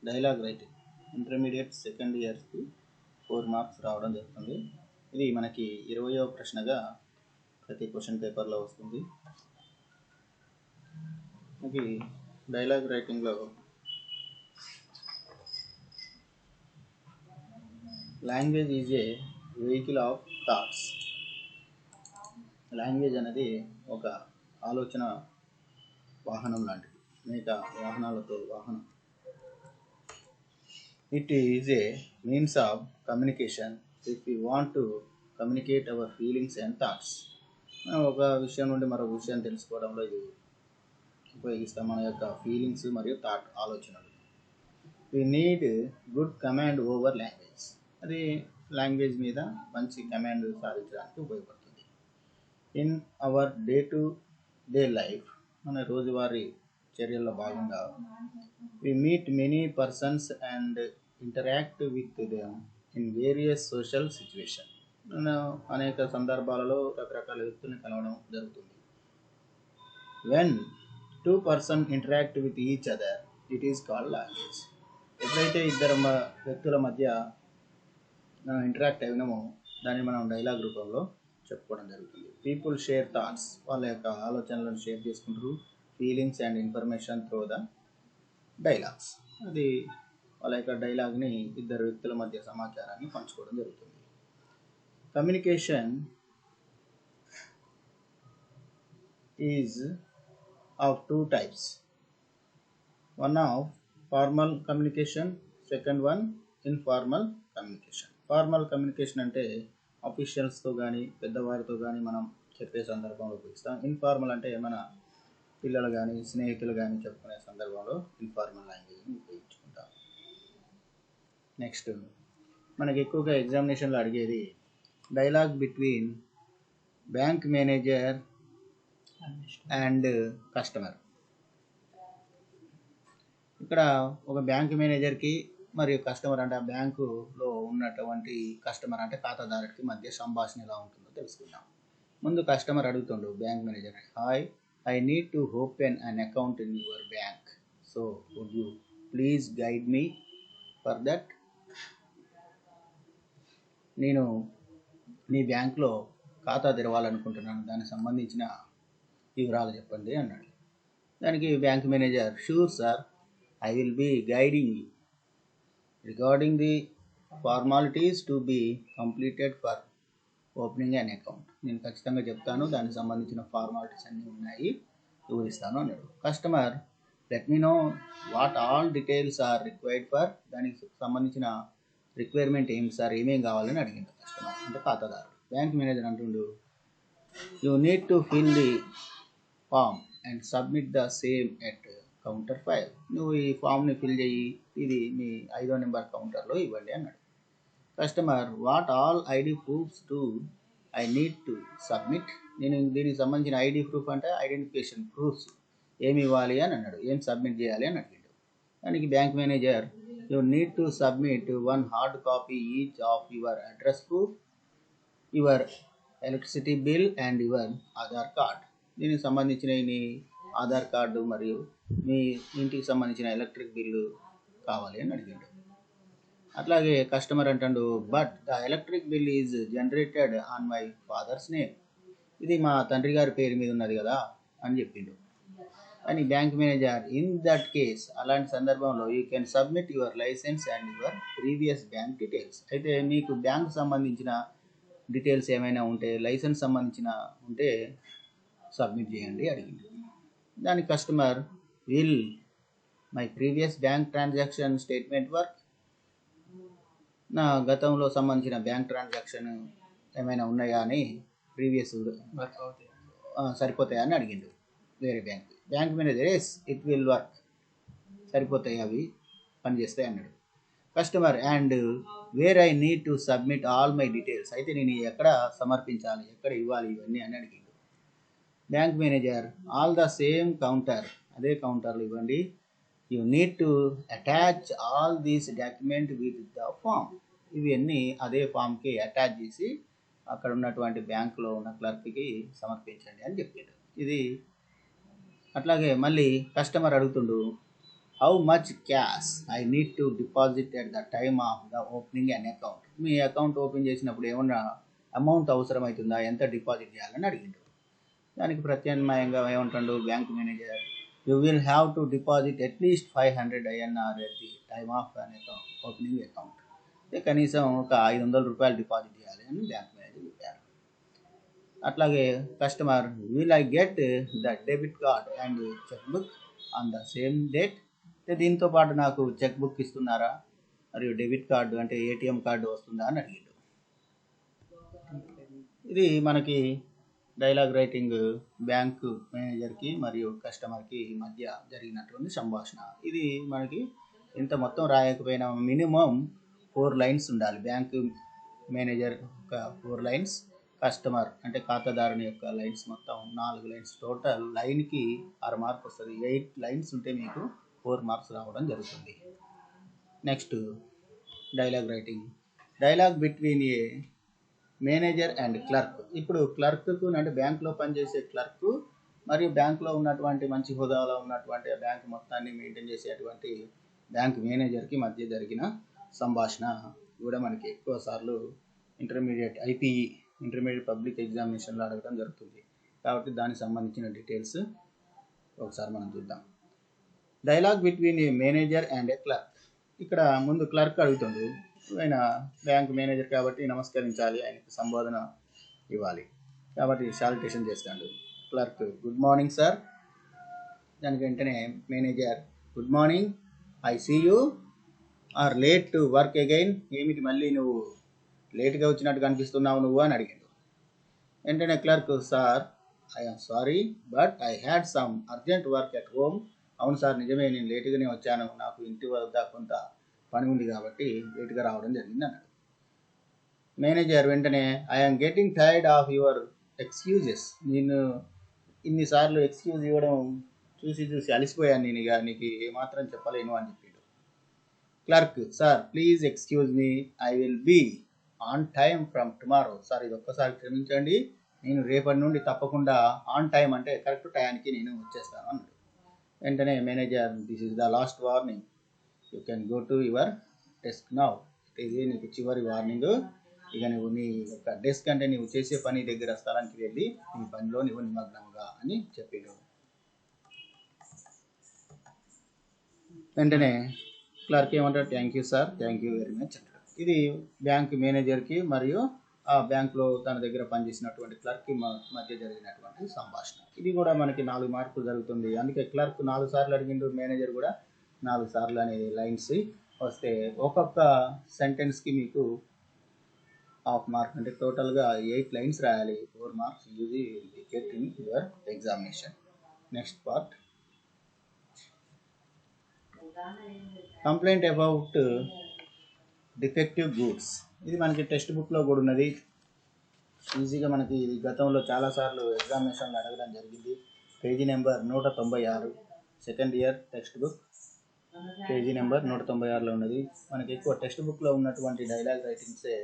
Dialogue writing intermediate second ఇయర్కి 4 marks రావడం జరుగుతుంది. ఇది మనకి 20వ ప్రశ్నగా ప్రతి క్వశ్చన్ పేపర్లో వస్తుంది. మనకి డైలాగ్ రైటింగ్లో language is a vehicle of thoughts. Language అనేది ఒక ఆలోచన వాహనం లాంటిది, అనేక వాహనాలతో వాహనం. It is a means of communication if we want to communicate our feelings and thoughts. మనం ఒక విషయం నుండి మరొక విషయం తెలుసుకోవడంలో ఇది ఉపయోగిస్తాం, మన యొక్క ఫీలింగ్స్ మరియు థాట్ ఆలోచనలు. We need good command over language. అది లాంగ్వేజ్ మీద మంచి కమాండ్ సాధించడానికి ఉపయోగపడుతుంది. In our day to day life, మన రోజువారీ చర్యల్లో భాగంగా we meet many persons and interact with them in various social situations. అనేక సందర్భాలలో రకరకాల వ్యక్తులను కలవడం జరుగుతుంది. When two persons interact with each other, it is called language. ఎప్పుడైతే ఇద్దరు వ్యక్తుల మధ్య ఇంటరాక్ట్ అయినామో దాన్ని మనం డైలాగ్ రూపంలో చెప్పుకోవడం జరుగుతుంది. పీపుల్ షేర్ థాట్స్, వాళ్ళ యొక్క ఆలోచనలను షేర్ చేసుకుంటారు. Feelings and information through the dialogues, అది వాళ్ళ యొక్క డైలాగ్ని ఇద్దరు వ్యక్తుల మధ్య సమాచారాన్ని పంచుకోవడం జరుగుతుంది. Communication is of 2 types. One of formal communication, second one informal communication. Formal communication అంటే అఫీషియల్స్తో కానీ పెద్దవారితో కానీ మనం చెప్పే సందర్భంలో ఉపయోగిస్తాం. ఇన్ఫార్మల్ అంటే మన పిల్లలు కానీ స్నేహితులు కానీ చెప్పుకునే సందర్భంలో ఇన్ఫార్మల్ లాంగ్వేజ్ని ఉపయోగించుకుంటాం. నెక్స్ట్ మనకి ఎక్కువగా ఎగ్జామినేషన్లో అడిగేది dialogue between bank manager and customer. ఇక్కడ ఒక బ్యాంక్ మేనేజర్కి మరియు కస్టమర్ అంటే ఆ బ్యాంకులో ఉన్నటువంటి కస్టమర్ అంటే ఖాతాదారుడికి మధ్య సంభాషణ ఎలా ఉంటుందో తెలుసుకుందాం. ముందు కస్టమర్ అడుగుతుండు bank manager, hi, I need to open an account in your bank. So, would you please guide me for that? నేను మీ బ్యాంక్లో ఖాతా తెరవాలనుకుంటున్నాను, దానికి సంబంధించిన వివరాలు చెప్పండి అన్నాడు. దానికి bank manager, sure sir, I will be guiding you regarding the formalities to be completed for opening an account. నేను ఖచ్చితంగా చెప్తాను, దానికి సంబంధించిన ఫార్మాలిటీస్ అన్నీ ఉన్నాయి, వివరిస్తాను అన్నాడు. Customer, let me know what all details are required for. దానికి సంబంధించిన రిక్వైర్మెంట్ ఏమి సార్, ఏమేమి కావాలని అడిగింది కస్టమర్ అంటే ఖాతాదారు. బ్యాంక్ మేనేజర్ అంటుండు, you need to fill the form and submit the same at counter 5. నువ్వు ఈ ఫామ్ని ఫిల్ చేయి, ఇది మీ 5వ నెంబర్ కౌంటర్లో ఇవ్వండి అన్నాడు. Customer, what all ID proofs to I need to submit. నేను దీనికి సంబంధించిన ఐడి ప్రూఫ్ అంటే ఐడెంటిఫికేషన్ ప్రూఫ్స్ ఏమి ఇవ్వాలి అని అన్నాడు, ఏం సబ్మిట్ చేయాలి అని అడిగాడు. దానికి bank manager, you need to submit 1 hard copy each of your address proof, your electricity bill and your Aadhaar card. దీనికి సంబంధించిన నీ ఆధార్ కార్డు మరియు మీ ఇంటికి సంబంధించిన ఎలక్ట్రిక్ బిల్లు కావాలి అని అడిగాడు. అట్లాగే కస్టమర్ అంటాడు, but the electric bill is generated on my father's name. ఇది మా తండ్రి గారి పేరు మీద ఉన్నది కదా అని చెప్పిండు. అని bank manager, in that case, అలాంటి సందర్భంలో you can submit your licence and your previous bank details. అయితే మీకు బ్యాంక్ సంబంధించిన డీటెయిల్స్ ఏమైనా ఉంటే, లైసెన్స్ సంబంధించిన ఉంటే సబ్మిట్ చేయండి అడిగింది. దానికి customer, will my previous bank transaction statement work. నా గతంలో సంబంధించిన బ్యాంక్ ట్రాన్సాక్షన్ ఏమైనా ఉన్నాయా అని ప్రీవియస్ సరిపోతాయా అని అడిగిండు వేరే bank. Bank manager, yes it will work, సరిపోతాయి, అవి పనిచేస్తాయి అన్నాడు. Customer, and where I need to submit all my details. అయితే నేను ఎక్కడ సమర్పించాలి, ఎక్కడ ఇవ్వాలి ఇవన్నీ అని అడిగిండు. Bank manager, all the same counter, అదే కౌంటర్లు ఇవ్వండి. You need to attach all these document with the form. ఇవన్నీ అదే ఫామ్కి అటాచ్ చేసి అక్కడ ఉన్నటువంటి బ్యాంకులో ఉన్న క్లర్క్కి సమర్పించండి అని చెప్పాడు. ఇది అట్లాగే మళ్ళీ కస్టమర్ అడుగుతుండు, how much cash I need to deposit at the time of the opening an account. Me account open చేసినప్పుడు ఏమన్నా అమౌంట్ అవసరమవుతుందా, ఎంత డిపాజిట్ చేయాలని అడిగిండు. దానికి ప్రత్యామ్నాయంగా ఏమంటాడు bank manager, you will have to deposit at least 500 INR at the time of an account opening account. కనీసం ఒక 500 రూపాయలు డిపాజిట్ చేయాలి అని బ్యాంక్ మేనేజర్ చెప్పారు. అట్లాగే customer, will I get the debit card and cheque book on the same date. దీంతో పాటు నాకు చెక్ బుక్ ఇస్తున్నారా మరియు డెబిట్ కార్డు అంటే ఏటీఎం కార్డు వస్తుందా అని అడిగాడు. ఇది మనకి డైలాగ్ రైటింగ్ బ్యాంకు మేనేజర్కి మరియు కస్టమర్కి మధ్య జరిగినటువంటి సంభాషణ. ఇది మనకి ఇంత మొత్తం రాయకపోయినా మినిమం 4 లైన్స్ ఉండాలి. బ్యాంకు మేనేజర్ యొక్క 4 లైన్స్, కస్టమర్ అంటే ఖాతాదారుని యొక్క లైన్స్ మొత్తం 4 లైన్స్. టోటల్ లైన్కి 6 మార్క్స్ వస్తుంది. 8 లైన్స్ ఉంటే మీకు 4 మార్క్స్ రావడం జరుగుతుంది. Next dialogue writing. Dialogue between A manager and clerk. ఇప్పుడు క్లర్క్కు అంటే బ్యాంకులో పనిచేసే క్లర్క్ మరియు బ్యాంకులో ఉన్నటువంటి మంచి హోదాలో ఉన్నటువంటి బ్యాంక్ మొత్తాన్ని మెయింటైన్ చేసేటువంటి బ్యాంక్ మేనేజర్కి మధ్య జరిగిన సంభాషణ కూడా మనకి ఎక్కువ సార్లు ఇంటర్మీడియట్ ఐపీఈ ఇంటర్మీడియట్ పబ్లిక్ ఎగ్జామినేషన్లో అడగడం జరుగుతుంది. కాబట్టి దానికి సంబంధించిన డీటెయిల్స్ ఒకసారి మనం చూద్దాం. Dialogue between A manager and a clerk. ఇక్కడ ముందు క్లర్క్ అడుగుతుండు, ఆయన బ్యాంక్ మేనేజర్ కాబట్టి నమస్కరించాలి, ఆయనకు సంబోధన ఇవ్వాలి కాబట్టి సాల్యుటేషన్ చేస్తాడు. Clerk, good morning sir. దానికి వెంటనే manager, good morning, I see you are late to work again. ఏమిటి మళ్ళీ నువ్వు లేట్గా వచ్చినట్టు కనిపిస్తున్నావు నువ్వు అని అడిగాడు. వెంటనే clerk, sir I am sorry but I had some urgent work at home. అవును సార్ నిజమే, నేను లేటుగానే వచ్చాను, నాకు ఇంటి వద్ద కొంత పని ఉంది కాబట్టి లేటుగా రావడం జరిగింది అన్నాడు. మేనేజర్ వెంటనే, I'm getting tired of your excuses. నేను ఇన్నిసార్లు ఎక్స్క్యూజ్ ఇవ్వడం చూసి అలసిపోయాను, నేను ఇక నీకు ఏమాత్రం చెప్పలేను అని చెప్పాడు. Clerk, sir please excuse me, I will be on time from tomorrow. Sir ఇది ఒక్కసారి క్షమించండి, నేను రేపటి నుండి తప్పకుండా ఆన్ టైం అంటే కరెక్ట్ టైంకి నేను వచ్చేస్తాను అన్నాడు. వెంటనే manager, this is the last warning, you can go to your desk now. ఇది నీకు చివరి వార్నింగ్, ఇక నువ్వు నీ యొక్క డెస్క్ అంటే నువ్వు చేసే పని దగ్గర స్థలానికి వెళ్ళి నీ పనిలో నువ్వు నిమగ్నంగా అని చెప్పాడు. వెంటనే క్లర్క్ ఏమంటాడు, thank you sir, thank you very much అంటాడు. ఇది బ్యాంక్ మేనేజర్కి మరియు ఆ బ్యాంక్లో తన దగ్గర పనిచేసినటువంటి క్లర్క్కి మధ్య జరిగినటువంటి సంభాషణ. ఇది కూడా మనకి 4 మార్కులు జరుగుతుంది. అందుకే క్లర్క్ 4 సార్లు అడిగిండు, మేనేజర్ కూడా 4 సార్లు అనే లైన్స్ వస్తే ఒక్కొక్క సెంటెన్స్కి మీకు 1/2 మార్క్ అంటే టోటల్గా 8 లైన్స్ రాయాలి. 4 marks UG get in your examination. Next part, complaint about defective goods. ఇది మనకి టెక్స్ట్ బుక్లో కూడా ఉన్నది. ఈజీగా మనకి ఇది గతంలో చాలాసార్లు ఎగ్జామినేషన్లో అడగడం జరిగింది. Page number 196, second year textbook page number 196లో ఉన్నది. మనకి ఎక్కువ టెక్స్ట్ బుక్లో ఉన్నటువంటి డైలాగ్ రైటింగ్సే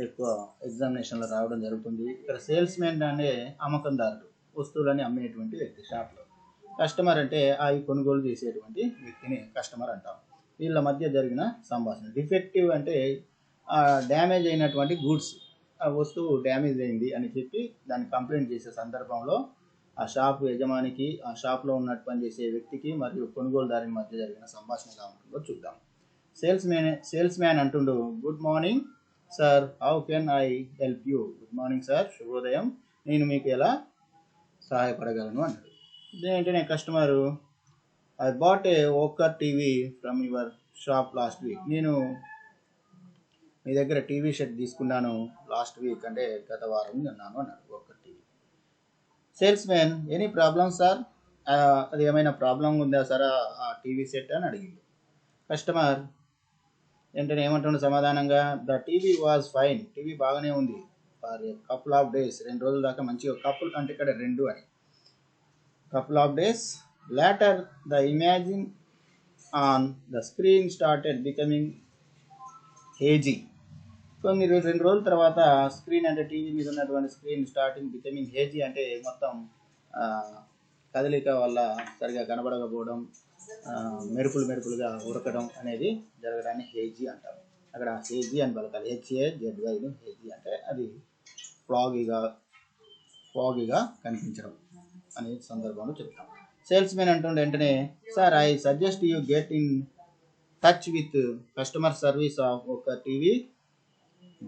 ఎక్కువ ఎగ్జామినేషన్లో రావడం జరుగుతుంది. ఇక్కడ సేల్స్ మ్యాన్ అనే అమ్మకందారుడు, వస్తువులని అమ్మేటువంటి వ్యక్తి షాప్లో. కస్టమర్ అంటే అవి కొనుగోలు చేసేటువంటి వ్యక్తిని కస్టమర్ అంటాం. వీళ్ళ మధ్య జరిగిన సంభాషణ. డిఫెక్టివ్ అంటే డ్యామేజ్ అయినటువంటి గూడ్స్, ఆ వస్తువు డ్యామేజ్ అయింది అని చెప్పి దాన్ని కంప్లైంట్ చేసే సందర్భంలో ఆ షాప్ యజమానికి, ఆ షాప్లో ఉన్నట్టు పనిచేసే వ్యక్తికి మరియు కొనుగోలుదారుని మధ్య జరిగిన సంభాషణ ఎలా ఉంటుందో చూద్దాం. సేల్స్ మ్యాన్ అంటుండు, good morning sir, how can I help you. Good morning sir, శుభోదయం, నేను మీకు ఎలా సహాయపడగలను అన్నాడు. వెంటనే customer, I bought a ochre TV from your shop last week. నేను మీ దగ్గర టీవీ సెట్ తీసుకున్నాను లాస్ట్ వీక్ అంటే గత వారం అన్నాను అన్నాడు ochre TV. Sales man, any problem sir, అది ఏమైనా ప్రాబ్లం ఉందా సార్ ఆ టీవీ సెట్ అని అడిగింది. కస్టమర్ వెంటనే ఏమంటుండే సమాధానంగా, the TV was fine, TV బాగానే ఉంది, for a couple of days, 2 రోజుల దాకా మంచిగా, కపుల్ అంటే ఇక్కడ 2 అని, couple of days later the image on the screen started becoming hazy. కొన్ని 2 రోజుల తర్వాత స్క్రీన్ అంటే టీవీ మీద ఉన్నటువంటి స్క్రీన్ స్టార్టింగ్ బికమింగ్ హేజీ అంటే మొత్తం కదలిక వల్ల సరిగా కనబడకపోవడం, మెరుపులుగా ఉరకడం అనేది జరగడాన్ని హేజీ అంటారు. అక్కడ హేజీ అని పలకాలి. HAZYను హేజీ అంటే అది ఫాగీగా కనిపించడం అనే సందర్భంలో చెప్తాం. సేల్స్ మెన్ అంటుండే వెంటనే, sir I suggest you get in touch with customer service of ఒక TV.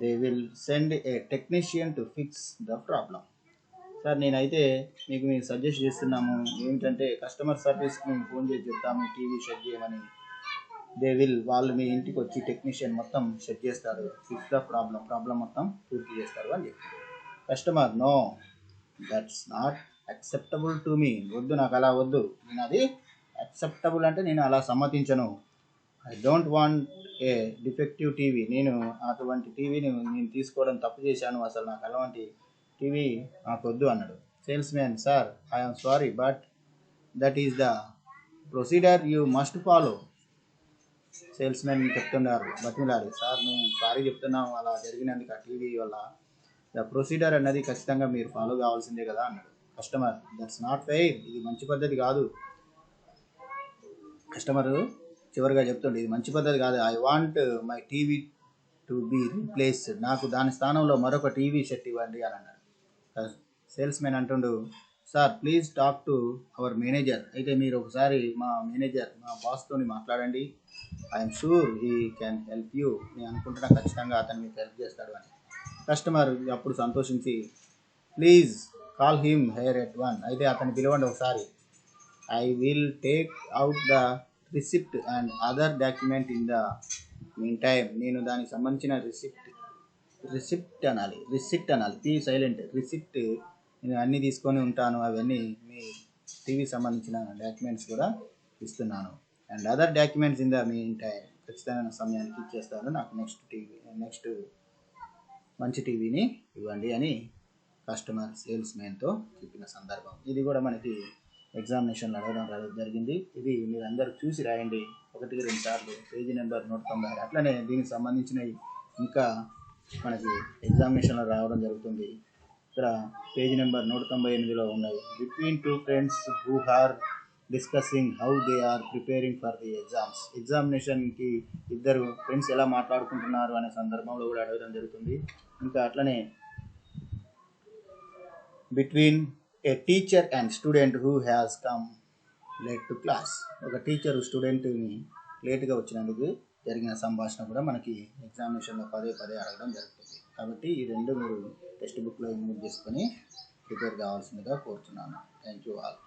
They will send a technician to fix the problem. Sir నేనైతే మీకు సజెస్ట్ చేస్తున్నాము ఏంటంటే కస్టమర్ సర్వీస్కి మేము ఫోన్ చేసి చెప్తాము టీవీ సెట్ చేయమని. వాళ్ళు మీ ఇంటికి వచ్చి టెక్నీషియన్ మొత్తం సెట్ చేస్తారు, ఫిక్స్ ద ప్రాబ్లం మొత్తం పూర్తి చేస్తారు అని చెప్పి. Customer, no, that's not acceptable to me. వద్దు, నాకు అలా వద్దు, నేను అది యాక్సెప్టబుల్ అంటే నేను అలా సమ్మతించను. I don't want a defective TV. నేను అటువంటి టీవీని నేను తీసుకోవడం తప్పు చేశాను, అసలు నాకు అలాంటి టీవీ నాకు వద్దు అన్నాడు. Sales man, sir I'm sorry but that is the procedure you must follow. Sales man చెప్తున్నారు, బతిమిలాడు, సార్ మేము సారీ చెప్తున్నాం అలా జరిగినందుకు ఆ టీవీ వల్ల. ద ప్రొసీడర్ అన్నది ఖచ్చితంగా మీరు ఫాలో కావాల్సిందే కదా అన్నాడు. Customer, that's not fair. ఇది మంచి పద్ధతి కాదు. కస్టమరు చివరిగా చెప్తుండే, ఇది మంచి పద్ధతి కాదు. I want my TV to be replaced. నాకు దాని స్థానంలో మరొక టీవీ సెట్ ఇవ్వండి అని అన్నాడు. సేల్స్ మ్యాన్ అంటుండు, sir please talk to our manager. అయితే మీరు ఒకసారి మా బాస్తో మాట్లాడండి. I'm sure he can help you. నేను అనుకుంటున్నా ఖచ్చితంగా అతను మీకు హెల్ప్ చేస్తాడు అని. కస్టమర్ అప్పుడు సంతోషించి, please call him hair at one. అయితే అతన్ని పిలవండి ఒకసారి. I will take out the receipt and other document in the mean time. నేను దానికి సంబంధించిన రిసిప్ట్ అనాలి పీ సైలెంట్. రిసిప్ట్ నేను అన్నీ తీసుకొని ఉంటాను, అవన్నీ మీ టీవీకి సంబంధించిన డాక్యుమెంట్స్ కూడా ఇస్తున్నాను. And other documents in the mean time. ఖచ్చితమైన సమయానికి ఇచ్చేస్తాను, నాకు నెక్స్ట్ మంచి టీవీని ఇవ్వండి అని కస్టమర్ సేల్స్ మ్యాన్తో చెప్పిన సందర్భం. ఇది కూడా మనకి ఎగ్జామినేషన్లో అడగడం జరిగింది. ఇది మీరు అందరూ చూసి రాయండి 1-2 సార్లు, పేజీ నెంబర్ 196. అట్లనే దీనికి సంబంధించినవి ఇంకా మనకి ఎగ్జామినేషన్లో రావడం జరుగుతుంది. ఇక్కడ పేజీ నెంబర్ 198లో ఉన్నాయి. Between 2 friends who are discussing how they are preparing for the exams. ఎగ్జామినేషన్కి 2 ఫ్రెండ్స్ ఎలా మాట్లాడుకుంటున్నారు అనే సందర్భంలో కూడా అడగడం జరుగుతుంది. ఇంకా అట్లనే between a teacher and student who has come late to class. ఒక టీచర్ స్టూడెంట్ని లేట్గా వచ్చినందుకు జరిగిన సంభాషణ కూడా మనకి ఎగ్జామినేషన్లో పదే అడగడం జరుగుతుంది. కాబట్టి ఈ 2 మీరు టెక్స్ట్ బుక్లో ఇన్వోట్ చేసుకొని ప్రిపేర్ కావాల్సిందిగా కోరుతున్నాను. Thank you all.